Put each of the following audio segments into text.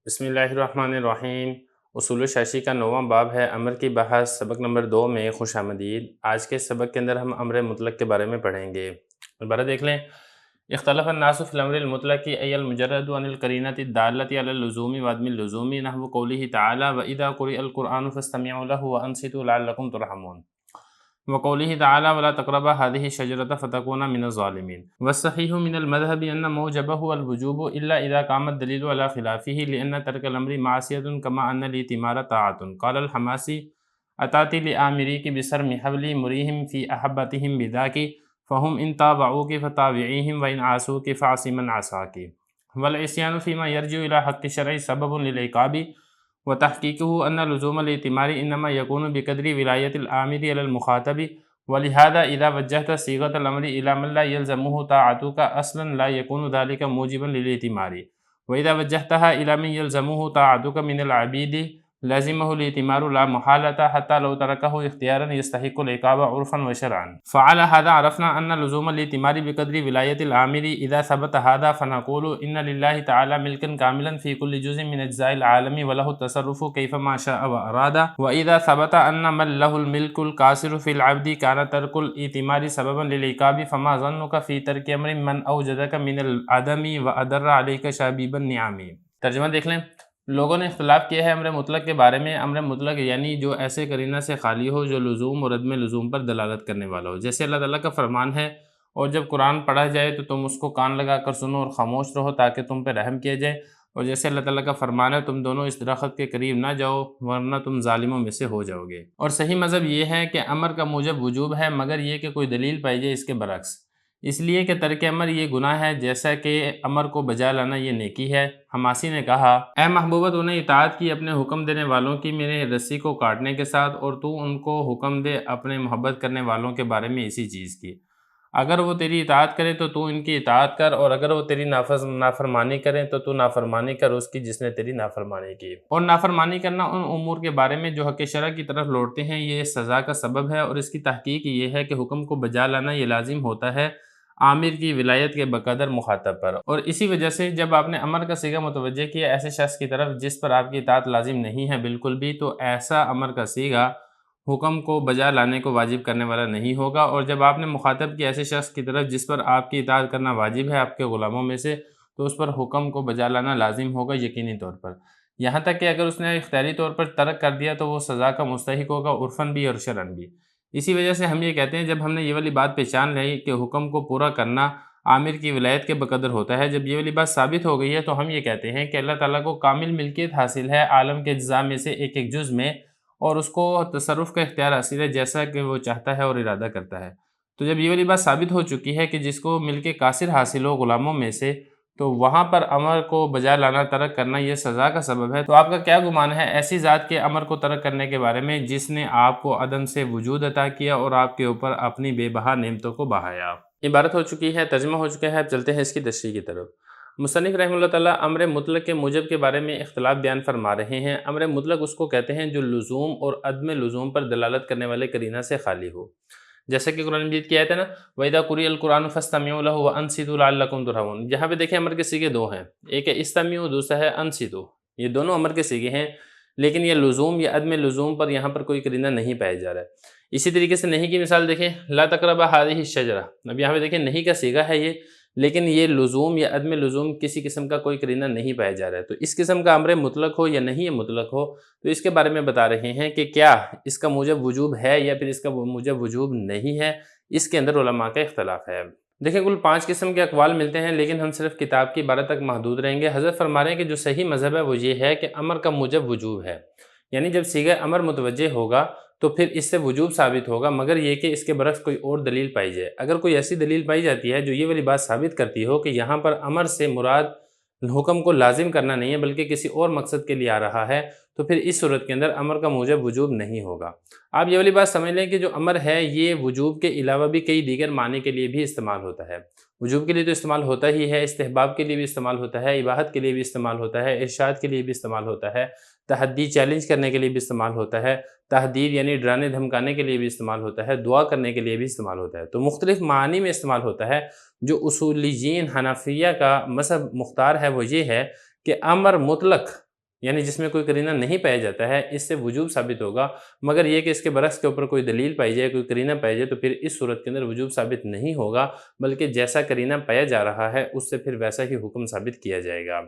بسم اللہ الرحمن الرحیم۔ اصول شاشی کا 9واں باب ہے امر کی بحث، سبق نمبر 2 میں خوش آمدید۔ آج کے سبق کے اندر ہم امر مطلق کے بارے میں پڑھیں گے۔ دوبارہ دیکھ لیں، اختلف الناس فی الامر المطلق ای المجرد عن القرینۃ الدالۃ علی اللزوم وعدم اللزوم نحو قوله تعالی واذا قرئ القرآن فاستمعوا له وانصتوا لعلکم ترحمون، وقوله تعالى ولا تقربا هذه الشجرة فتكونا من الظالمين، والصحيح من المذهب أن موجبه الوجوب إلا إذا قام الدليل على خلافه لأن ترك الأمر معصية كما أن الائتمار طاعة. قال الحماسي أتاتي لآمريك بسرم حبلي مريهم في أحبتهم بذاك فهم إن طابعوك فتابعيهم وإن عاصوك فعص من عصاك، والعصيان فيما يرجع إلى حق الشرع سبب للعقاب، وتحقيقه أن لزوم الائتمار إنما يكون بقدر ولاية الآمر على المخاطب، ولهذا إذا وجهت صيغة الأمر إلى من لا يلزمه طاعتك أصلا لا يكون ذلك موجبا للائتمار، وإذا وجهتها إلى من يلزمه طاعتك من العبيد لازمه الائتمار لا محالة حتى لو تركه اختيارا يستحق العقاب عرفا وشرعا. فعلى هذا عرفنا أن لزوم الائتمار بقدر ولاية الآمر إذا ثبت هذا فنقول إن لله تعالى ملكا كاملا في كل جزء من أجزاء العالم وله التصرف كيفما شاء وأراد، وإذا ثبت أن من له الملك القاصر في العبد كان ترك الائتمار سببا للعقاب، فما ظنك في ترك أمر من أوجدك من العدم وأدر عليك شبيب النعم. ترجمہ دیکھ لیں، لوگوں نے اختلاف کیا ہے امر مطلق کے بارے میں۔ امر مطلق یعنی جو ایسے قرینہ سے خالی ہو جو لزوم اور عدم لزوم پر دلالت کرنے والا ہو، جیسے اللہ تعالیٰ کا فرمان ہے اور جب قرآن پڑھا جائے تو تم اس کو کان لگا کر سنو اور خاموش رہو تاکہ تم پہ رحم کیا جائے، اور جیسے اللہ تعالیٰ کا فرمان ہے تم دونوں اس درخت کے قریب نہ جاؤ ورنہ تم ظالموں میں سے ہو جاؤ گے۔ اور صحیح مذہب یہ ہے کہ امر کا موجب وجوب ہے، مگر یہ کہ کوئی دلیل پائی جائے اس کے برعکس، اس لیے کہ ترک امر یہ گناہ ہے جیسا کہ امر کو بجا لانا یہ نیکی ہے۔ حماسی نے کہا، اے محبوبہ تو نے اطاعت کی اپنے حکم دینے والوں کی میرے رسی کو کاٹنے کے ساتھ، اور تو ان کو حکم دے اپنے محبت کرنے والوں کے بارے میں اسی چیز کی۔ اگر وہ تیری اطاعت کرے تو تو ان کی اطاعت کر، اور اگر وہ تیری نافرمانی کرے تو تو نافرمانی کر اس کی جس نے تیری نافرمانی کی۔ اور نافرمانی کرنا ان امور کے بارے میں جو حق شرع کی طرف لوٹتے ہیں یہ سزا کا سبب ہے، اور اس کی تحقیق یہ ہے کہ حکم کو بجا لانا یہ لازم ہوتا ہے عامر کی ولایت کے بقدر مخاطب پر، اور اسی وجہ سے جب آپ نے امر کا صیغہ متوجہ کیا ایسے شخص کی طرف جس پر آپ کی اطاعت لازم نہیں ہے بالکل بھی، تو ایسا امر کا صیغہ حکم کو بجا لانے کو واجب کرنے والا نہیں ہوگا، اور جب آپ نے مخاطب کی ایسے شخص کی طرف جس پر آپ کی اطاعت کرنا واجب ہے آپ کے غلاموں میں سے، تو اس پر حکم کو بجا لانا لازم ہوگا یقینی طور پر، یہاں تک کہ اگر اس نے اختیاری طور پر ترک کر دیا تو وہ سزا کا مستحق ہوگا عرفاً بھی اور شرعاً بھی۔ اسی وجہ سے ہم یہ کہتے ہیں جب ہم نے یہ والی بات پہچان لی کہ حکم کو پورا کرنا عامر کی ولایت کے بقدر ہوتا ہے، جب یہ والی بات ثابت ہو گئی ہے تو ہم یہ کہتے ہیں کہ اللہ تعالیٰ کو کامل ملکیت حاصل ہے عالم کے اجزاء میں سے ایک ایک جز میں، اور اس کو تصرف کا اختیار حاصل ہے جیسا کہ وہ چاہتا ہے اور ارادہ کرتا ہے۔ تو جب یہ والی بات ثابت ہو چکی ہے کہ جس کو ملک قاصر حاصل ہو غلاموں میں سے، تو وہاں پر امر کو بجا لانا ترک کرنا یہ سزا کا سبب ہے، تو آپ کا کیا گمان ہے ایسی ذات کے امر کو ترک کرنے کے بارے میں جس نے آپ کو عدم سے وجود عطا کیا اور آپ کے اوپر اپنی بے بہا نعمتوں کو بہایا۔ عبارت ہو چکی ہے، ترجمہ ہو چکا ہے، اب چلتے ہیں اس کی تشریح کی طرف۔ مصنف رحمہ اللہ تعالیٰ امر مطلق کے موجب کے بارے میں اختلاف بیان فرما رہے ہیں۔ امر مطلق اس کو کہتے ہیں جو لزوم اور عدم لزوم پر دلالت کرنے والے قرینہ سے خالی ہو، جیسے کہ قرآن مجید کی آیت ہے نا وَإِذَا قُرِئَ الْقُرْآنُ فَاسْتَمِعُوا لَهُ وَأَنصِتُوا لَعَلَّكُمْ تُرْحَمُونَ۔ یہاں پہ دیکھیں امر کے صیغے دو ہیں، ایک ہے استمیعوا دوسرا ہے انصتوا، یہ دونوں امر کے صیغے ہیں، لیکن یہ لزوم یا عدم لزوم پر یہاں پر کوئی قرینہ نہیں پایا جا رہا ہے۔ اسی طریقے سے نہیں کی مثال دیکھیں، لا تقربا هذه الشجرة، اب یہاں پہ دیکھیں نہیں کا صیغہ ہے یہ، لیکن یہ لزوم یا عدم لزوم کسی قسم کا کوئی قرینہ نہیں پایا جا رہا ہے، تو اس قسم کا امر مطلق ہو یا نہیں مطلق ہو تو اس کے بارے میں بتا رہے ہیں کہ کیا اس کا موجب وجوب ہے یا پھر اس کا موجب وجوب نہیں ہے، اس کے اندر علماء کا اختلاف ہے۔ دیکھیں کل 5 قسم کے اقوال ملتے ہیں، لیکن ہم صرف کتاب کی عبارت تک محدود رہیں گے۔ حضرت فرما رہے ہیں کہ جو صحیح مذہب ہے وہ یہ ہے کہ امر کا موجب وجوب ہے، یعنی جب صیغہ امر متوجہ ہوگا تو پھر اس سے وجوب ثابت ہوگا، مگر یہ کہ اس کے برعکس کوئی اور دلیل پائی جائے۔ اگر کوئی ایسی دلیل پائی جاتی ہے جو یہ والی بات ثابت کرتی ہو کہ یہاں پر امر سے مراد حکم کو لازم کرنا نہیں ہے بلکہ کسی اور مقصد کے لیے آ رہا ہے، تو پھر اس صورت کے اندر امر کا موجب وجوب نہیں ہوگا۔ آپ یہ والی بات سمجھ لیں کہ جو امر ہے یہ وجوب کے علاوہ بھی کئی دیگر معنی کے لیے بھی استعمال ہوتا ہے۔ وجوب کے لیے تو استعمال ہوتا ہی ہے، استحباب کے لیے بھی استعمال ہوتا ہے، اباحت کے لیے بھی استعمال ہوتا ہے، ارشاد کے لیے بھی استعمال ہوتا ہے، تحدی چیلنج کرنے کے لیے بھی استعمال ہوتا ہے، تحدید یعنی ڈرانے دھمکانے کے لیے بھی استعمال ہوتا ہے، دعا کرنے کے لیے بھی استعمال ہوتا ہے، تو مختلف معانی میں استعمال ہوتا ہے۔ جو اصولیین حنفیہ کا مذہب مختار ہے وہ یہ ہے کہ امر مطلق یعنی جس میں کوئی قرینہ نہیں پایا جاتا ہے، اس سے وجوب ثابت ہوگا، مگر یہ کہ اس کے برعکس کے اوپر کوئی دلیل پائی جائے، کوئی قرینہ پائی جائے، تو پھر اس صورت کے اندر وجوب ثابت نہیں ہوگا، بلکہ جیسا قرینہ پایا جا رہا ہے اس سے پھر ویسا ہی حکم ثابت کیا جائے گا۔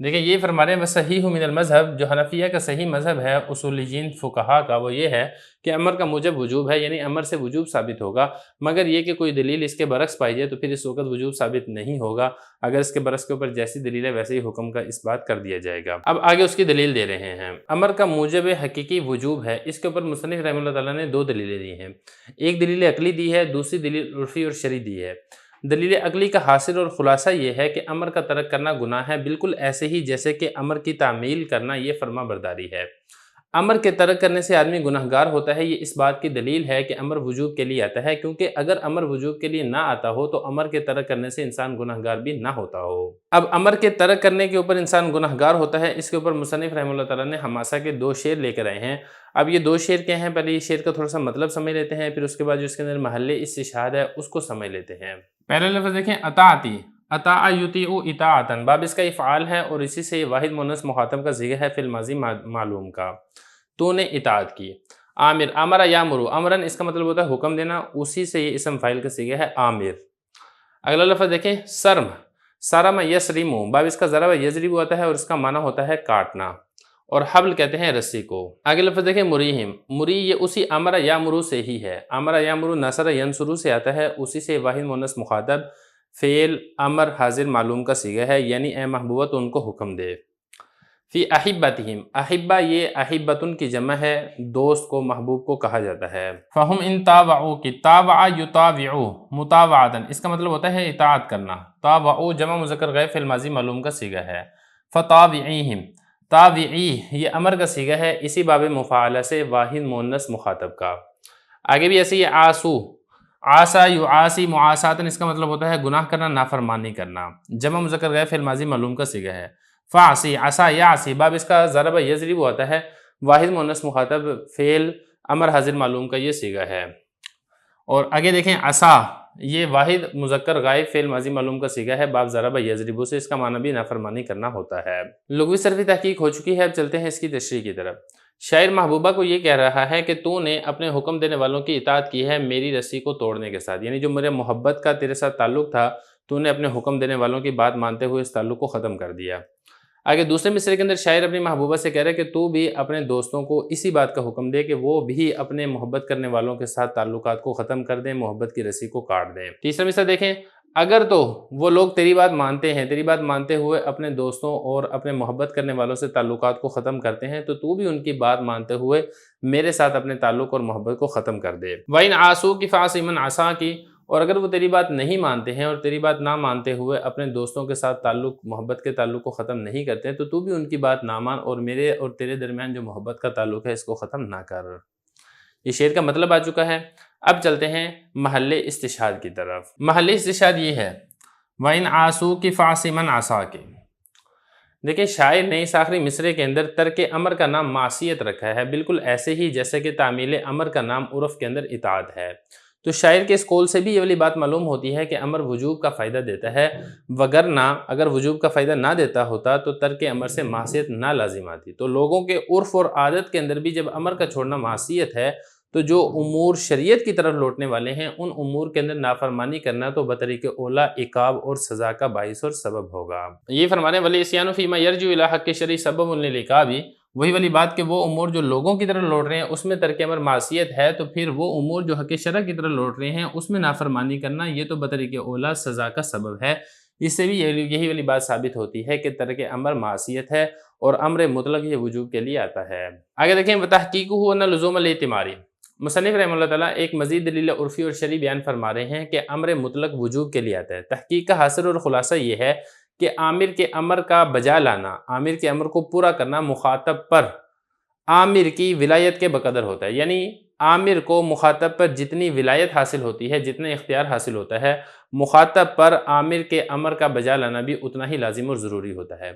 دیکھیں یہ فرما رہے ہیں وَصَحِيحُ مِنَ الْمَذْهَب، جو حنفیہ کا صحیح مذہب ہے اصولیین فقہا کا، وہ یہ ہے کہ امر کا موجب وجوب ہے، یعنی امر سے وجوب ثابت ہوگا، مگر یہ کہ کوئی دلیل اس کے برعکس پائی جائے تو پھر اس وقت وجوب ثابت نہیں ہوگا، اگر اس کے برعکس کے اوپر جیسی دلیل ہے ویسے ہی حکم کا اس بات کر دیا جائے گا۔ اب آگے اس کی دلیل دے رہے ہیں۔ امر کا موجب حقیقی وجوب ہے، اس کے اوپر مصنف رحمہ اللہ تعالیٰ نے دو دلیلیں دی ہیں، ایک دلیل عقلی دی ہے، دوسری دلیل عرفی اور شرعی دی ہے۔ دلیل عقلی کا حاصل اور خلاصہ یہ ہے کہ امر کا ترک کرنا گناہ ہے، بالکل ایسے ہی جیسے کہ امر کی تعمیل کرنا یہ فرما برداری ہے۔ امر کے ترک کرنے سے آدمی گناہگار ہوتا ہے، یہ اس بات کی دلیل ہے کہ امر وجوب کے لیے آتا ہے، کیونکہ اگر امر وجوب کے لیے نہ آتا ہو تو امر کے ترک کرنے سے انسان گناہگار بھی نہ ہوتا ہو۔ اب امر کے ترک کرنے کے اوپر انسان گناہگار ہوتا ہے، اس کے اوپر مصنف رحمہ اللہ تعالیٰ نے حماسہ کے دو شعر لے کر آئے ہیں۔ اب یہ دو شعر کیا ہیں، پہلے یہ شعر کا تھوڑا سا مطلب سمجھ لیتے ہیں، پھر اس کے بعد جو اس کے اندر محل استشہاد ہے اس کو سمجھ لیتے ہیں۔ پہلے لفظ دیکھیں اطاعتی، اطاع یطیع اطاعتاً، باب اس کا افعال ہے اور اسی سے یہ واحد مؤنث مخاطب کا صیغہ ہے فی الماضی معلوم کا۔ تو نے اطاعت کی۔ عامر، امر یامر، امرن اس کا مطلب ہوتا ہے حکم دینا، اسی سے یہ اسم فاعل کا صیغہ ہے عامر۔ اگلا لفظ دیکھیں سرم، سرم یسرم، باب اس کا ضرب یضرب ہوتا ہے اور اس کا معنی ہوتا ہے کاٹنا، اور حبل کہتے ہیں رسی کو۔ آگے لفظ دیکھیں مریہم، مری یہ اسی امر یامر سے ہی ہے، امر یامر نصر ینصر سے آتا ہے، اسی سے واحد مؤنث مخاطب فعل امر حاضر معلوم کا صیغہ ہے، یعنی اے محبوبہ تو ان کو حکم دے۔ فی احبتہم، احبہ یہ احبتن کی جمع ہے، دوست کو محبوب کو کہا جاتا ہے۔ فہم ان تابعو کی، تابع یتابعو متابعتن، اس کا مطلب ہوتا ہے اطاعت کرنا، تابعو جمع مذکر غائب فعل ماضی معلوم کا صیغہ ہے۔ فتابعیہم، تابعی یہ امر کا صیغہ ہے، اسی باب مفاعلہ سے واحد مؤنث مخاطب کا۔ آگے بھی ایسے یہ آسو، آسا یعاسی معاساتن، اس کا مطلب ہوتا ہے گناہ کرنا، نافرمانی کرنا، جمع مذکر غائب فعل ماضی معلوم کا صیغہ ہے۔ فعسی، عصا یعصی، باب اس کا ضرب یضرب ہوتا ہے، واحد مؤنث مخاطب فعل امر حاضر معلوم کا یہ صیغہ ہے۔ اور آگے دیکھیں عصا، یہ واحد مذکر غائب فعل ماضی معلوم کا صیغہ ہے، باب ضرب یضرب سے اس کا معنی بھی نافرمانی کرنا ہوتا ہے۔ لغوی صرفی تحقیق ہو چکی ہے، اب چلتے ہیں اس کی تشریح کی طرف۔ شاعر محبوبہ کو یہ کہہ رہا ہے کہ تو نے اپنے حکم دینے والوں کی اطاعت کی ہے میری رسی کو توڑنے کے ساتھ، یعنی جو میرے محبت کا تیرے ساتھ تعلق تھا تو نے اپنے حکم دینے والوں کی بات مانتے ہوئے اس تعلق کو ختم کر دیا۔ آگے دوسرے مصرے کے اندر شاعر اپنی محبوبہ سے کہہ رہا ہے کہ تو بھی اپنے دوستوں کو اسی بات کا حکم دے کہ وہ بھی اپنے محبت کرنے والوں کے ساتھ تعلقات کو ختم کر دیں، محبت کی رسی کو کاٹ دیں۔ تیسرا مصرع دیکھیں، اگر تو وہ لوگ تیری بات مانتے ہیں، تیری بات مانتے ہوئے اپنے دوستوں اور اپنے محبت کرنے والوں سے تعلقات کو ختم کرتے ہیں تو بھی ان کی بات مانتے ہوئے میرے ساتھ اپنے تعلق اور محبت کو ختم کر دے۔ وَإِنْ عَاصُوكِ فَعَصِ مَنْ عَصَاكِ، اور اگر وہ تیری بات نہیں مانتے ہیں اور تیری بات نہ مانتے ہوئے اپنے دوستوں کے ساتھ تعلق، محبت کے تعلق کو ختم نہیں کرتے ہیں تو بھی ان کی بات نہ مان اور میرے اور تیرے درمیان جو محبت کا تعلق ہے اس کو ختم نہ کر۔ یہ شعر کا مطلب آ چکا ہے۔ اب چلتے ہیں محل استشہاد کی طرف۔ محل استشہاد یہ ہے وَإِنْ عَاصُوكِ فَعَصِ مَنْ عَصَاكِ۔ دیکھیں شاعر نے اس آخری مصرے کے اندر ترک امر کا نام معصیت رکھا ہے، بالکل ایسے ہی جیسے کہ تعمیل امر کا نام عرف کے اندر اطاعت ہے۔ تو شاعر کے اس قول سے بھی یہ والی بات معلوم ہوتی ہے کہ امر وجوب کا فائدہ دیتا ہے، وگرنہ اگر وجوب کا فائدہ نہ دیتا ہوتا تو ترک امر سے معصیت نہ لازم آتی۔ تو لوگوں کے عرف اور عادت کے اندر بھی جب امر کا چھوڑنا معصیت ہے تو جو امور شریعت کی طرف لوٹنے والے ہیں ان امور کے اندر نافرمانی کرنا تو بطریق اولا عقاب اور سزا کا باعث اور سبب ہوگا۔ یہ فرمانے والی اسیان فیما یرجو الی حق شرعی سبب للعقاب، وہی والی بات کہ وہ امور جو لوگوں کی طرف لوٹ رہے ہیں اس میں ترک امر معصیت ہے، تو پھر وہ امور جو حق شرع کی طرف لوٹ رہے ہیں اس میں نافرمانی کرنا یہ تو بطریق اولا سزا کا سبب ہے۔ اس سے بھی یہی والی بات ثابت ہوتی ہے کہ ترک امر معصیت ہے اور امر مطلق یہ وجوب کے لیے آتا ہے۔ آگے دیکھیں وتحقیقہ ان لزوم الاعتماری، مصنف رحمہ اللہ تعالیٰ ایک مزید دلیل عرفی اور شرعی بیان فرما رہے ہیں کہ امر مطلق وجوب کے لیے آتا ہے۔ تحقیق کا حاصل اور خلاصہ یہ ہے کہ عامر کے امر کا بجا لانا، عامر کے امر کو پورا کرنا مخاطب پر عامر کی ولایت کے بقدر ہوتا ہے، یعنی عامر کو مخاطب پر جتنی ولایت حاصل ہوتی ہے، جتنا اختیار حاصل ہوتا ہے، مخاطب پر عامر کے امر کا بجا لانا بھی اتنا ہی لازم اور ضروری ہوتا ہے۔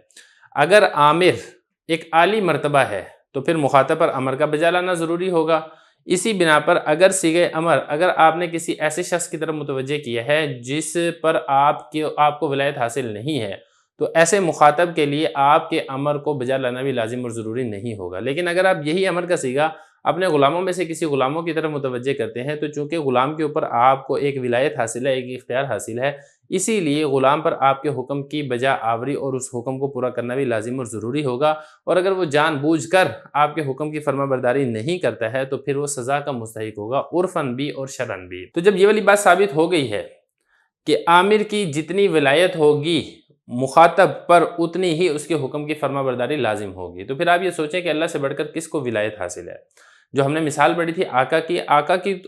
اگر عامر ایک عالی مرتبہ ہے تو پھر مخاطب پر امر کا بجا لانا ضروری ہوگا۔ اسی بنا پر اگر صیغہ امر اگر آپ نے کسی ایسے شخص کی طرف متوجہ کیا ہے جس پر آپ کو ولایت حاصل نہیں ہے تو ایسے مخاطب کے لیے آپ کے امر کو بجا لانا بھی لازم اور ضروری نہیں ہوگا۔ لیکن اگر آپ یہی امر کا صیغہ اپنے غلاموں میں سے کسی غلاموں کی طرف متوجہ کرتے ہیں تو چونکہ غلام کے اوپر آپ کو ایک ولایت حاصل ہے، ایک اختیار حاصل ہے، اسی لیے غلام پر آپ کے حکم کی بجا آوری اور اس حکم کو پورا کرنا بھی لازم اور ضروری ہوگا، اور اگر وہ جان بوجھ کر آپ کے حکم کی فرما برداری نہیں کرتا ہے تو پھر وہ سزا کا مستحق ہوگا، عرفاً بھی اور شرعاً بھی۔ تو جب یہ والی بات ثابت ہو گئی ہے کہ عامر کی جتنی ولایت ہوگی مخاطب پر اتنی ہی اس کے حکم کی فرما برداری لازم ہوگی، تو پھر آپ یہ سوچیں کہ اللہ سے بڑھ کر کس کو ولایت حاصل ہے؟ جو ہم نے مثال پڑھی تھی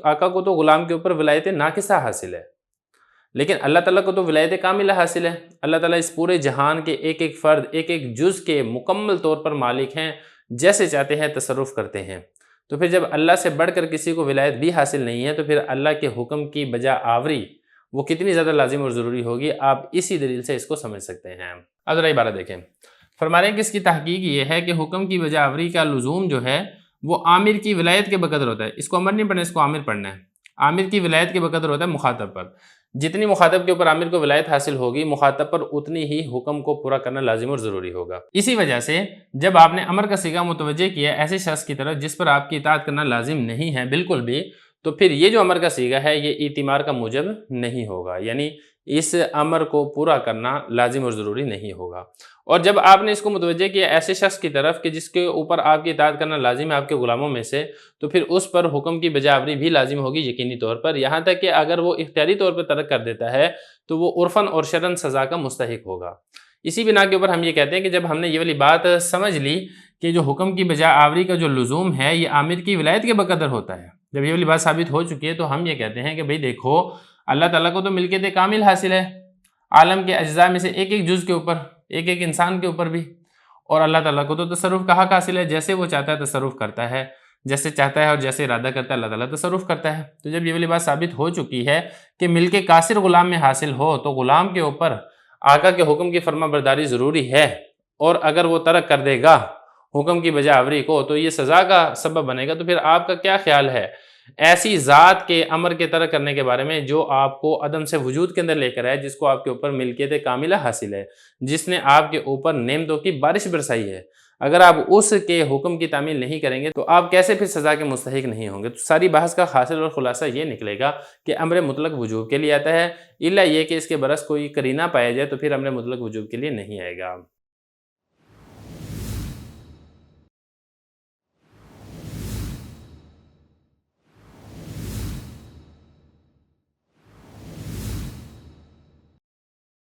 آقا کو تو غلام کے اوپر ولایت ناقصہ حاصل ہے، لیکن اللہ تعالیٰ کو تو ولایت کاملہ حاصل ہے۔ اللہ تعالیٰ اس پورے جہان کے ایک ایک فرد، ایک ایک جز کے مکمل طور پر مالک ہیں، جیسے چاہتے ہیں تصرف کرتے ہیں۔ تو پھر جب اللہ سے بڑھ کر کسی کو ولایت بھی حاصل نہیں ہے تو پھر اللہ کے حکم کی بجا آوری وہ کتنی زیادہ لازم اور ضروری ہوگی، آپ اسی دلیل سے اس کو سمجھ سکتے ہیں۔ اب ذرا عبارت دیکھیں، فرما رہے ہیں کہ اس کی تحقیق یہ ہے کہ حکم کی بجا آوری کا لزوم جو ہے وہ عامر کی ولایت کے بقدر ہوتا ہے۔ اس کو امر نہیں پڑھنا، اس کو عامر پڑھنا ہے۔ عامر کی ولایت کے بقدر ہوتا ہے مخاطب پر۔ جتنی مخاطب کے اوپر عامر کو ولایت حاصل ہوگی، مخاطب پر اتنی ہی حکم کو پورا کرنا لازم اور ضروری ہوگا۔ اسی وجہ سے جب آپ نے امر کا صیغہ متوجہ کیا ایسے شخص کی طرف جس پر آپ کی اطاعت کرنا لازم نہیں ہے بالکل بھی، تو پھر یہ جو امر کا صیغہ ہے یہ اعتمار کا موجب نہیں ہوگا، یعنی اس امر کو پورا کرنا لازم اور ضروری نہیں ہوگا۔ اور جب آپ نے اس کو متوجہ کیا ایسے شخص کی طرف کہ جس کے اوپر آپ کی اطاعت کرنا لازم ہے آپ کے غلاموں میں سے، تو پھر اس پر حکم کی بجا آوری بھی لازم ہوگی یقینی طور پر، یہاں تک کہ اگر وہ اختیاری طور پر ترک کر دیتا ہے تو وہ عرفاً اور شرعاً سزا کا مستحق ہوگا۔ اسی بنا کے اوپر ہم یہ کہتے ہیں کہ جب ہم نے یہ والی بات سمجھ لی کہ جو حکم کی بجا آوری کا جو لزوم ہے یہ عامر کی ولایت کے بقدر ہوتا ہے، جب یہ والی بات ثابت ہو چکی ہے تو ہم یہ کہتے ہیں کہ بھئی دیکھو، اللہ تعالیٰ کو تو ملکیت کامل حاصل ہے عالم کے اجزاء میں سے ایک ایک جز کے اوپر، ایک ایک انسان کے اوپر بھی، اور اللہ تعالیٰ کو تو تصرف کا حق حاصل ہے، جیسے وہ چاہتا ہے تصرف کرتا ہے، جیسے چاہتا ہے اور جیسے ارادہ کرتا ہے اللہ تعالیٰ تصرف کرتا ہے۔ تو جب یہ والی بات ثابت ہو چکی ہے کہ ملک قاصر غلام میں حاصل ہو تو غلام کے اوپر آقا کے حکم کی فرما برداری ضروری ہے، اور اگر وہ ترک کر دے گا حکم کی بجا آوری کو تو یہ سزا کا سبب بنے گا۔ تو پھر آپ کا کیا خیال ہے ایسی ذات کے امر کے ترک کرنے کے بارے میں جو آپ کو عدم سے وجود کے اندر لے کر آئے، جس کو آپ کے اوپر ملکیت کاملہ حاصل ہے، جس نے آپ کے اوپر نعمتوں کی بارش برسائی ہے، اگر آپ اس کے حکم کی تعمیل نہیں کریں گے تو آپ کیسے پھر سزا کے مستحق نہیں ہوں گے؟ تو ساری بحث کا حاصل اور خلاصہ یہ نکلے گا کہ امر مطلق وجوب کے لیے آتا ہے، الا یہ کہ اس کے برعکس کوئی قرینہ پایا جائے تو پھر امر مطلق وجوب کے لیے نہیں آئے گا۔